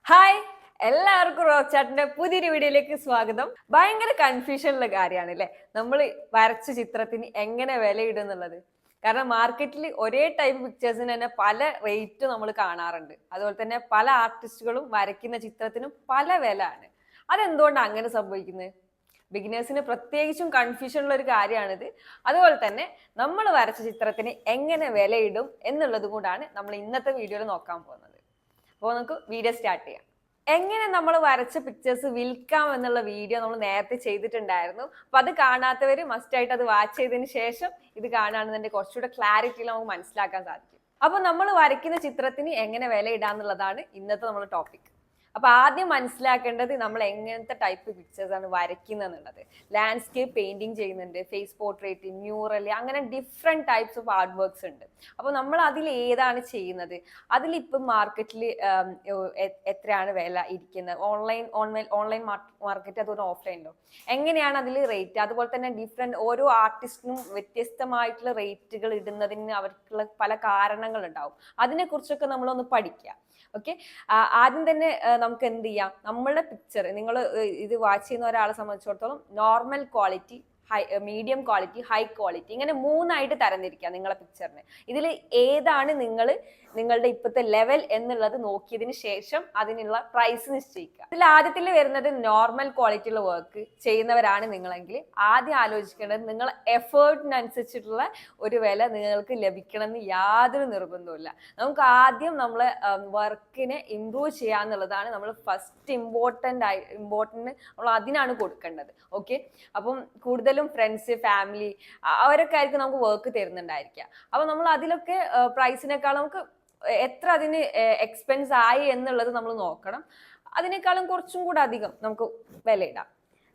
Hi, എല്ലാവർക്കും റോച്ചാട്ടിന്റെ പുതിയൊരു വീഡിയോയിലേക്ക് സ്വാഗതം. ഭയങ്കര കൺഫ്യൂഷനുള്ള കാര്യമാണ് അല്ലെ നമ്മൾ വരച്ച ചിത്രത്തിന് എങ്ങനെ വിലയിടും എന്നുള്ളത്. കാരണം മാർക്കറ്റിൽ ഒരേ ടൈപ്പ് പിക്ചേഴ്സിന് തന്നെ പല റേറ്റ് നമ്മൾ കാണാറുണ്ട്. അതുപോലെ തന്നെ പല ആർട്ടിസ്റ്റുകളും വരയ്ക്കുന്ന ചിത്രത്തിനും പല വില ആണ്. അതെന്തുകൊണ്ടാണ് അങ്ങനെ സംഭവിക്കുന്നത്? ബിഗിനേഴ്സിന് പ്രത്യേകിച്ചും കൺഫ്യൂഷൻ ഉള്ള ഒരു കാര്യമാണിത്. അതുപോലെ തന്നെ നമ്മൾ വരച്ച ചിത്രത്തിന് എങ്ങനെ വിലയിടും എന്നുള്ളത് കൊണ്ടാണ് നമ്മൾ ഇന്നത്തെ വീഡിയോയിൽ നോക്കാൻ പോകുന്നത്. അപ്പോൾ നമുക്ക് വീഡിയോ സ്റ്റാർട്ട് ചെയ്യാം. എങ്ങനെ നമ്മൾ വരച്ച പിക്ചേഴ്സ് വിൽക്കാം എന്നുള്ള വീഡിയോ നമ്മൾ നേരത്തെ ചെയ്തിട്ടുണ്ടായിരുന്നു. അപ്പൊ അത് കാണാത്തവർ മസ്റ്റ് ആയിട്ട് അത് വാച്ച് ചെയ്തതിന് ശേഷം ഇത് കാണുകയാണെന്നുണ്ടെങ്കിൽ കുറച്ചുകൂടെ ക്ലാരിറ്റിയിൽ നമുക്ക് മനസ്സിലാക്കാൻ സാധിക്കും. അപ്പൊ നമ്മൾ വരയ്ക്കുന്ന ചിത്രത്തിന് എങ്ങനെ വില ഇടാന്നുള്ളതാണ് ഇന്നത്തെ നമ്മുടെ ടോപ്പിക്. അപ്പൊ ആദ്യം മനസ്സിലാക്കേണ്ടത് നമ്മൾ എങ്ങനത്തെ ടൈപ്പ് പിക്ചേഴ്സ് ആണ് വരയ്ക്കുന്നത് എന്നുള്ളത്. ലാൻഡ്സ്കേപ്പ് പെയിന്റിങ് ചെയ്യുന്നുണ്ട്, ഫേസ് പോർട്രേറ്റ്, മ്യൂറൽ, അങ്ങനെ different types of art works ഉണ്ട്. അപ്പൊ നമ്മൾ അതിൽ ഏതാണ് ചെയ്യുന്നത്? അതിലിപ്പം മാർക്കറ്റിൽ എത്രയാണ് വില ഇരിക്കുന്നത്? ഓൺലൈൻ മാർക്കറ്റ്, അതുപോലെ ഓഫ്ലൈനിലോ എങ്ങനെയാണ് അതിൽ റേറ്റ്? അതുപോലെ തന്നെ ഡിഫറെന്റ് ഓരോ ആർട്ടിസ്റ്റിനും വ്യത്യസ്തമായിട്ടുള്ള റേറ്റുകൾ ഇടുന്നതിന് അവർക്കുള്ള പല കാരണങ്ങൾ ഉണ്ടാവും. അതിനെ കുറിച്ചൊക്കെ നമ്മളൊന്ന് പഠിക്കുക. ഓക്കെ, ആദ്യം തന്നെ നമുക്ക് എന്ത് ചെയ്യാം, നമ്മളുടെ പിക്ചർ നിങ്ങൾ ഇത് വാച്ച് ചെയ്യുന്ന ഒരാളെ സംബന്ധിച്ചിടത്തോളം normal quality, medium quality, high quality, ഇങ്ങനെ മൂന്നായിട്ട് തരംതിരിക്കുക നിങ്ങളെ പിക്ചറിന്. ഇതിൽ ഏതാണ് നിങ്ങളുടെ ഇപ്പോഴത്തെ ലെവൽ എന്നുള്ളത് നോക്കിയതിന് ശേഷം അതിനുള്ള പ്രൈസ് നിശ്ചയിക്കുക. ഇതിൽ ആദ്യത്തിൽ വരുന്നത് നോർമൽ ക്വാളിറ്റി ഉള്ള വർക്ക് ചെയ്യുന്നവരാണ് നിങ്ങളെങ്കിൽ ആദ്യം ആലോചിക്കേണ്ടത് നിങ്ങൾ എഫേർട്ടിനനുസരിച്ചിട്ടുള്ള ഒരു വില നിങ്ങൾക്ക് ലഭിക്കണം എന്ന് യാതൊരു നിർബന്ധവുമില്ല. നമുക്ക് ആദ്യം നമ്മളെ വർക്കിനെ ഇംപ്രൂവ് ചെയ്യാന്നുള്ളതാണ് നമ്മൾ ഫസ്റ്റ് ഇമ്പോർട്ടൻ്റ് നമ്മൾ അതിനാണ് കൊടുക്കേണ്ടത്. ഓക്കെ, അപ്പം കൂടുതലും ഫ്രണ്ട്സ്, ഫാമിലി അവരൊക്കെ ആയിരിക്കും നമുക്ക് വർക്ക് തരുന്നുണ്ടായിരിക്കുക. അപ്പൊ നമ്മൾ അതിലൊക്കെ പ്രൈസിനേക്കാൾ നമുക്ക് എത്ര അതിന് എക്സ്പെൻസ് ആയി എന്നുള്ളത് നമ്മൾ നോക്കണം. അതിനേക്കാളും കുറച്ചും കൂടെ അധികം നമുക്ക് വില ഇടാം.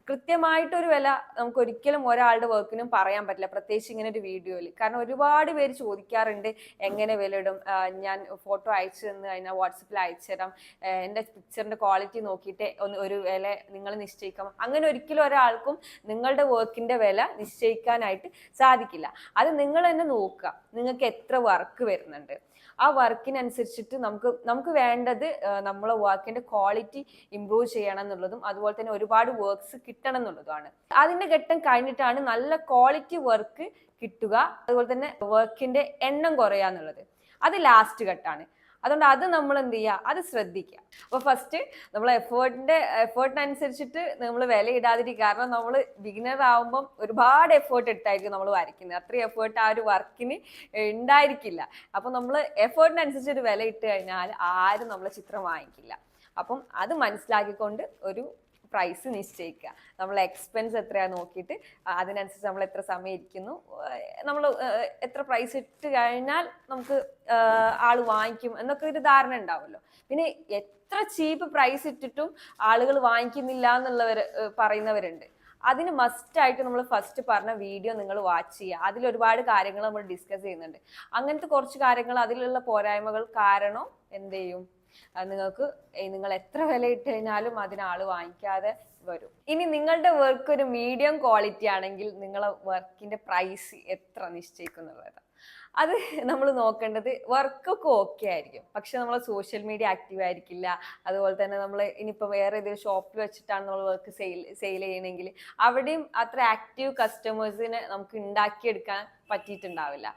കൃത്യമായിട്ടൊരു വില നമുക്ക് ഒരിക്കലും ഒരാളുടെ വർക്കിനും പറയാൻ പറ്റില്ല, പ്രത്യേകിച്ച് ഇങ്ങനെ ഒരു വീഡിയോയിൽ. കാരണം ഒരുപാട് പേര് ചോദിക്കാറുണ്ട് എങ്ങനെ വില ഇടും, ഞാൻ ഫോട്ടോ അയച്ചു തന്നു കഴിഞ്ഞാൽ വാട്സപ്പിൽ അയച്ചു തരാം, എൻ്റെ പിക്ചറിന്റെ ക്വാളിറ്റി നോക്കിയിട്ട് ഒരു വില നിങ്ങൾ നിശ്ചയിക്കാം. അങ്ങനെ ഒരിക്കലും ഒരാൾക്കും നിങ്ങളുടെ വർക്കിന്റെ വില നിശ്ചയിക്കാനായിട്ട് സാധിക്കില്ല. അത് നിങ്ങൾ തന്നെ നോക്കുക, നിങ്ങൾക്ക് എത്ര വർക്ക് വരുന്നുണ്ട്. ആ വർക്കിനനുസരിച്ചിട്ട് നമുക്ക് വേണ്ടത് നമ്മളെ വർക്കിന്റെ ക്വാളിറ്റി ഇംപ്രൂവ് ചെയ്യണം എന്നുള്ളതും അതുപോലെ തന്നെ ഒരുപാട് വർക്ക്സ് കിട്ടണം എന്നുള്ളതുമാണ്. അതിന്റെ ഘട്ടം കഴിഞ്ഞിട്ടാണ് നല്ല ക്വാളിറ്റി വർക്ക് കിട്ടുക, അതുപോലെ തന്നെ വർക്കിന്റെ എണ്ണം കുറയുക എന്നുള്ളത്. അത് ലാസ്റ്റ് ഘട്ടമാണ്. അതുകൊണ്ട് അത് നമ്മൾ എന്ത് ചെയ്യുക, അത് ശ്രദ്ധിക്കുക. അപ്പൊ ഫസ്റ്റ് നമ്മൾ എഫേർട്ടിനനുസരിച്ചിട്ട് നമ്മൾ വില ഇടാതിരിക്കുക. കാരണം നമ്മൾ ബിഗിനർ ആവുമ്പം ഒരുപാട് എഫേർട്ട് എടുത്തായിരിക്കും നമ്മൾ വരയ്ക്കുന്നത്. അത്രയും എഫേർട്ട് ആ ഒരു വർക്കിന് ഉണ്ടായിരിക്കില്ല. അപ്പൊ നമ്മൾ എഫേർട്ടിനനുസരിച്ച് ഒരു വില ഇട്ട് കഴിഞ്ഞാൽ ആരും നമ്മളെ ചിത്രം വാങ്ങിക്കില്ല. അപ്പം അത് മനസ്സിലാക്കിക്കൊണ്ട് ഒരു പ്രൈസ് നിശ്ചയിക്കുക. നമ്മൾ എക്സ്പെൻസ് എത്രയാ നോക്കിയിട്ട് അതിനനുസരിച്ച് നമ്മൾ എത്ര സമയം ഇരിക്കുന്നു, നമ്മൾ എത്ര പ്രൈസ് ഇട്ട് കഴിഞ്ഞാൽ നമുക്ക് ആള് വാങ്ങിക്കും എന്നൊക്കെ ഒരു ധാരണ ഉണ്ടാവുമല്ലോ. പിന്നെ എത്ര ചീപ്പ് പ്രൈസ് ഇട്ടിട്ടും ആളുകൾ വാങ്ങിക്കുന്നില്ല എന്നുള്ളവർ പറയുന്നവരുണ്ട്. അതിന് മസ്റ്റായിട്ട് നമ്മൾ ഫസ്റ്റ് പറഞ്ഞ വീഡിയോ നിങ്ങൾ വാച്ച് ചെയ്യുക. അതിൽ ഒരുപാട് കാര്യങ്ങൾ നമ്മൾ ഡിസ്കസ് ചെയ്യുന്നുണ്ട്. അങ്ങനത്തെ കുറച്ച് കാര്യങ്ങൾ, അതിലുള്ള പോരായ്മകൾ കാരണം എന്ത് ചെയ്യും, നിങ്ങൾ എത്ര വില ഇട്ട് കഴിഞ്ഞാലും അതിനാള് വാങ്ങിക്കാതെ വരും. ഇനി നിങ്ങളുടെ വർക്ക് ഒരു മീഡിയം ക്വാളിറ്റി ആണെങ്കിൽ നിങ്ങളെ വർക്കിന്റെ പ്രൈസ് എത്ര നിശ്ചയിക്കുന്നുള്ളത് അത് നമ്മൾ നോക്കേണ്ടത്. വർക്കൊക്കെ ഓക്കെ ആയിരിക്കും, പക്ഷെ നമ്മൾ സോഷ്യൽ മീഡിയ ആക്റ്റീവ് ആയിരിക്കില്ല. അതുപോലെ തന്നെ നമ്മൾ ഇനിയിപ്പോൾ വേറെ ഏതെങ്കിലും ഷോപ്പിൽ വെച്ചിട്ടാണ് നമ്മൾ വർക്ക് സെയിൽ ചെയ്യണമെങ്കിൽ അവിടെയും അത്ര ആക്റ്റീവ് കസ്റ്റമേഴ്സിനെ നമുക്ക് ഉണ്ടാക്കിയെടുക്കാൻ പറ്റിയിട്ടുണ്ടാവില്ല.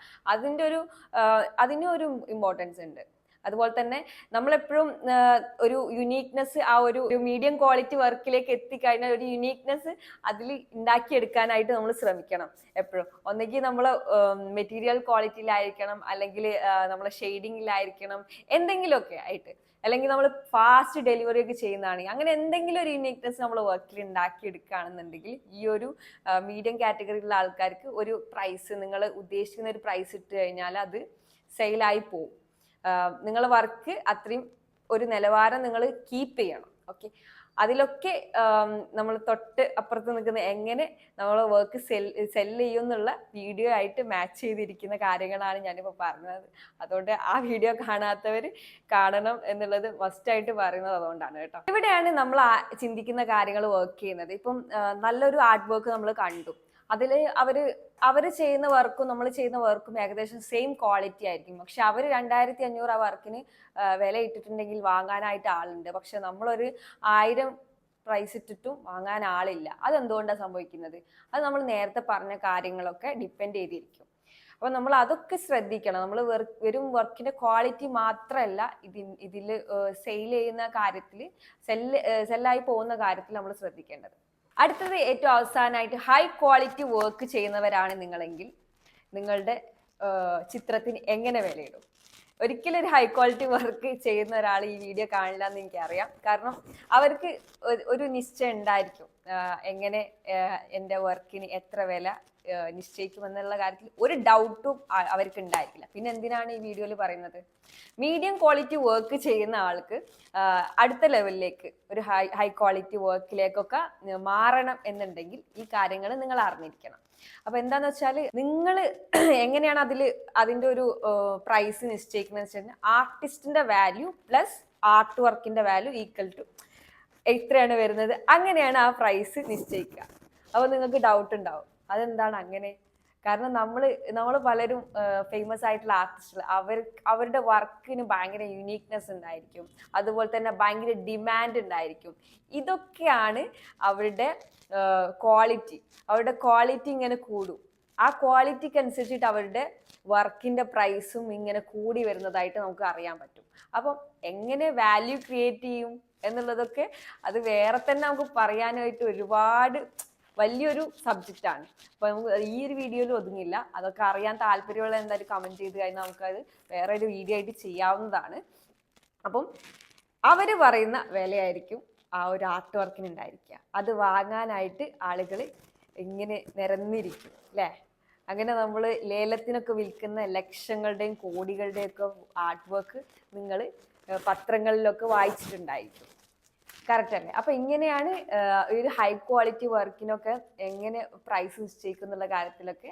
അതിനും ഒരു ഇമ്പോർട്ടൻസ് ഉണ്ട്. അതുപോലെ തന്നെ നമ്മളെപ്പോഴും ഒരു യുണീക്നെസ്, ആ ഒരു മീഡിയം ക്വാളിറ്റി വർക്കിലേക്ക് എത്തിക്കഴിഞ്ഞാൽ ഒരു യുണീക്നെസ് അതിൽ ഉണ്ടാക്കിയെടുക്കാനായിട്ട് നമ്മൾ ശ്രമിക്കണം എപ്പോഴും. ഒന്നെങ്കിൽ നമ്മൾ മെറ്റീരിയൽ ക്വാളിറ്റിയിലായിരിക്കണം, അല്ലെങ്കിൽ നമ്മളെ ഷെയ്ഡിങ്ങിലായിരിക്കണം, എന്തെങ്കിലുമൊക്കെ ആയിട്ട്. അല്ലെങ്കിൽ നമ്മൾ ഫാസ്റ്റ് ഡെലിവറി ഒക്കെ ചെയ്യുന്നതാണെങ്കിൽ അങ്ങനെ എന്തെങ്കിലും ഒരു യുണീക്നെസ് നമ്മൾ വർക്കിൽ ഉണ്ടാക്കിയെടുക്കുകയാണെന്നുണ്ടെങ്കിൽ ഈ ഒരു മീഡിയം കാറ്റഗറിയിലുള്ള ആൾക്കാർക്ക് ഒരു പ്രൈസ്, നിങ്ങൾ ഉദ്ദേശിക്കുന്ന ഒരു പ്രൈസ് ഇട്ട് കഴിഞ്ഞാൽ അത് സെയിലായി പോകും. നിങ്ങളെ വർക്ക് അത്രയും ഒരു നിലവാരം നിങ്ങൾ കീപ്പ് ചെയ്യണം. ഓക്കെ, അതിലൊക്കെ നമ്മൾ തൊട്ട് അപ്പുറത്ത് നിൽക്കുന്ന എങ്ങനെ നമ്മളെ വർക്ക് സെല്ല് ചെയ്യും എന്നുള്ള വീഡിയോ ആയിട്ട് മാച്ച് ചെയ്തിരിക്കുന്ന കാര്യങ്ങളാണ് ഞാനിപ്പോൾ പറഞ്ഞത്. അതുകൊണ്ട് ആ വീഡിയോ കാണാത്തവർ കാണണം എന്നുള്ളത് മസ്റ്റായിട്ട് പറയുന്നത് അതുകൊണ്ടാണ് കേട്ടോ. ഇവിടെയാണ് നമ്മൾ ചിന്തിക്കുന്ന കാര്യങ്ങൾ വർക്ക് ചെയ്യുന്നത്. ഇപ്പം നല്ലൊരു ആർട്ട് വർക്ക് നമ്മൾ കണ്ടു, അതില് അവര് ചെയ്യുന്ന വർക്കും നമ്മൾ ചെയ്യുന്ന വർക്കും ഏകദേശം സെയിം ക്വാളിറ്റി ആയിരിക്കും. പക്ഷെ അവർ 2500 ആ വർക്കിന് വില ഇട്ടിട്ടുണ്ടെങ്കിൽ വാങ്ങാനായിട്ട് ആളുണ്ട്. പക്ഷെ നമ്മളൊരു 1000 പ്രൈസ് ഇട്ടിട്ടും വാങ്ങാൻ ആളില്ല. അതെന്തുകൊണ്ടാണ് സംഭവിക്കുന്നത്? അത് നമ്മൾ നേരത്തെ പറഞ്ഞ കാര്യങ്ങളൊക്കെ ഡിപ്പെൻഡ് ചെയ്തിരിക്കും. അപ്പൊ നമ്മൾ അതൊക്കെ ശ്രദ്ധിക്കണം. നമ്മൾ വെറും വർക്കിന്റെ ക്വാളിറ്റി മാത്രമല്ല ഇതിൽ സെയിൽ ചെയ്യുന്ന കാര്യത്തിൽ സെല്ലായി പോകുന്ന കാര്യത്തിൽ നമ്മൾ ശ്രദ്ധിക്കേണ്ടത്. അടുത്തത് ഏറ്റവും അവസാനമായിട്ട് ഹൈ ക്വാളിറ്റി വർക്ക് ചെയ്യുന്നവരാണ് നിങ്ങളെങ്കിൽ നിങ്ങളുടെ ചിത്രത്തിന് എങ്ങനെ വിലയിടും? ഒരിക്കലും ഒരു ഹൈ ക്വാളിറ്റി വർക്ക് ചെയ്യുന്ന ഒരാൾ ഈ വീഡിയോ കാണില്ല എന്ന് എനിക്കറിയാം. കാരണം അവർക്ക് ഒരു നിശ്ചയം ഉണ്ടായിരിക്കും, എങ്ങനെ എൻ്റെ വർക്കിന് എത്ര വില നിശ്ചയിക്കുമെന്നുള്ള കാര്യത്തിൽ ഒരു ഡൗട്ടും അവർക്ക് ഉണ്ടായിരിക്കില്ല. പിന്നെ എന്തിനാണ് ഈ വീഡിയോയിൽ പറയുന്നത്? മീഡിയം ക്വാളിറ്റി വർക്ക് ചെയ്യുന്ന ആൾക്ക് അടുത്ത ലെവലിലേക്ക് ഒരു ഹൈ ക്വാളിറ്റി വർക്കിലേക്കൊക്കെ മാറണം എന്നുണ്ടെങ്കിൽ ഈ കാര്യങ്ങൾ നിങ്ങൾ അറിഞ്ഞിരിക്കണം. അപ്പൊ എന്താന്ന് വെച്ചാൽ നിങ്ങൾ എങ്ങനെയാണ് അതിന്റെ ഒരു പ്രൈസ് നിശ്ചയിക്കുന്നത് വെച്ച് കഴിഞ്ഞാൽ ആർട്ടിസ്റ്റിന്റെ വാല്യൂ പ്ലസ് ആർട്ട് വർക്കിന്റെ വാല്യൂ ഈക്വൽ ടു എത്രയാണ് വരുന്നത്, അങ്ങനെയാണ് ആ പ്രൈസ് നിശ്ചയിക്കുക. അപ്പൊ നിങ്ങൾക്ക് ഡൗട്ട് ഉണ്ടാവും, അതെന്താണ് അങ്ങനെ? കാരണം നമ്മൾ പലരും ഫേമസ് ആയിട്ടുള്ള ആർട്ടിസ്റ്റുകൾ അവരുടെ വർക്കിന് ഭയങ്കര യുണീക്നെസ് ഉണ്ടായിരിക്കും, അതുപോലെ തന്നെ ഭയങ്കര ഡിമാൻഡ് ഉണ്ടായിരിക്കും. ഇതൊക്കെയാണ് അവരുടെ ക്വാളിറ്റി ഇങ്ങനെ കൂടും. ആ ക്വാളിറ്റിക്ക് അനുസരിച്ചിട്ട് അവരുടെ വർക്കിന്റെ പ്രൈസും ഇങ്ങനെ കൂടി വരുന്നതായിട്ട് നമുക്ക് അറിയാൻ പറ്റും. അപ്പം എങ്ങനെ വാല്യൂ ക്രിയേറ്റ് ചെയ്യും എന്നുള്ളതൊക്കെ അത് വേറെ തന്നെ നമുക്ക് പറയാനായിട്ട് ഒരുപാട് വലിയൊരു സബ്ജക്റ്റ് ആണ്. അപ്പൊ നമുക്ക് ഈ ഒരു വീഡിയോയിൽ ഒതുങ്ങില്ല. അതൊക്കെ അറിയാൻ താല്പര്യമുള്ള എന്തായാലും കമന്റ് ചെയ്ത് കഴിഞ്ഞാൽ നമുക്കത് വേറെ ഒരു വീഡിയോ ആയിട്ട് ചെയ്യാവുന്നതാണ്. അപ്പം അവര് പറയുന്ന വിലയായിരിക്കും ആ ഒരു ആർട്ട് വർക്കിന് ഉണ്ടായിരിക്കുക. അത് വാങ്ങാനായിട്ട് ആളുകൾ ഇങ്ങനെ നിരന്നിരിക്കും അല്ലേ? അങ്ങനെ നമ്മൾ ലേലത്തിനൊക്കെ വിൽക്കുന്ന ലക്ഷങ്ങളുടെയും കോടികളുടെയും ഒക്കെ ആർട്ട് വർക്ക് നിങ്ങൾ പത്രങ്ങളിലൊക്കെ വായിച്ചിട്ടുണ്ടായിരിക്കും. കറക്റ്റ് അല്ലേ? അപ്പൊ ഇങ്ങനെയാണ് ഒരു ഹൈ ക്വാളിറ്റി വർക്കിനൊക്കെ എങ്ങനെ പ്രൈസ് നിശ്ചയിക്കുന്നുള്ള കാര്യത്തിലൊക്കെ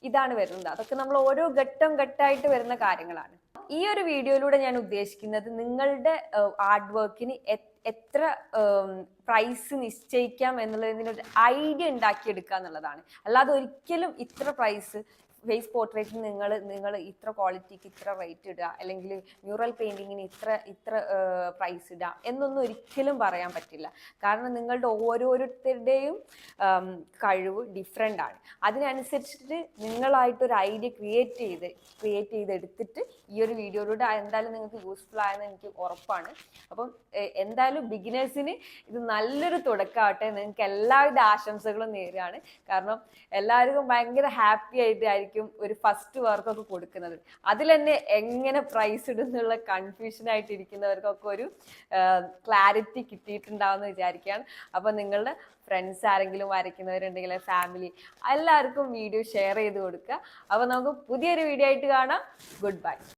ഇതാണ് വരുന്നത്. അതൊക്കെ നമ്മൾ ഓരോ ഘട്ടമായിട്ട് വരുന്ന കാര്യങ്ങളാണ്. ഈ ഒരു വീഡിയോയിലൂടെ ഞാൻ ഉദ്ദേശിക്കുന്നത് നിങ്ങളുടെ ആർട്ട് വർക്കിന് എത്ര പ്രൈസ് നിശ്ചയിക്കാം എന്നുള്ളതിനൊരു ഐഡിയ ഉണ്ടാക്കിയെടുക്കുക എന്നുള്ളതാണ്. അല്ലാതെ ഒരിക്കലും ഇത്ര പ്രൈസ് ഫേസ് പോർട്രേറ്റിന് നിങ്ങൾ ഇത്ര ക്വാളിറ്റിക്ക് ഇത്ര റേറ്റ് ഇടുക, അല്ലെങ്കിൽ മ്യൂറൽ പെയിന്റിങ്ങിന് ഇത്ര പ്രൈസ് ഇടുക എന്നൊന്നും ഒരിക്കലും പറയാൻ പറ്റില്ല. കാരണം നിങ്ങളുടെ ഓരോരുത്തരുടെയും കഴിവ് ഡിഫറെൻ്റ് ആണ്. അതിനനുസരിച്ചിട്ട് നിങ്ങളായിട്ടൊരു ഐഡിയ ക്രിയേറ്റ് ചെയ്തെടുത്തിട്ട് ഈ ഒരു വീഡിയോയിലൂടെ എന്തായാലും നിങ്ങൾക്ക് യൂസ്ഫുൾ ആയെന്ന് എനിക്ക് ഉറപ്പാണ്. അപ്പം എന്തായാലും ബിഗിനേഴ്സിന് ഇത് നല്ലൊരു തുടക്കമാവട്ടെ. നിങ്ങൾക്ക് എല്ലാവിധ ആശംസകളും നേരുകയാണ്. കാരണം എല്ലാവർക്കും ഭയങ്കര ഹാപ്പി ആയിട്ടായിരിക്കും ഒരു ഫസ്റ്റ് വർക്കൊക്കെ കൊടുക്കുന്നത്. അതിൽ തന്നെ എങ്ങനെ പ്രൈസ് ഇടുന്നുള്ള കൺഫ്യൂഷൻ ആയിട്ടിരിക്കുന്നവർക്കൊക്കെ ഒരു ക്ലാരിറ്റി കിട്ടിയിട്ടുണ്ടാവുമെന്ന് വിചാരിക്കുകയാണ്. അപ്പൊ നിങ്ങളുടെ ഫ്രണ്ട്സ് ആരെങ്കിലും വരയ്ക്കുന്നവരുണ്ടെങ്കിൽ ഫാമിലി എല്ലാവർക്കും വീഡിയോ ഷെയർ ചെയ്ത് കൊടുക്കുക. അപ്പൊ നമുക്ക് പുതിയൊരു വീഡിയോ ആയിട്ട് കാണാം. Good bye.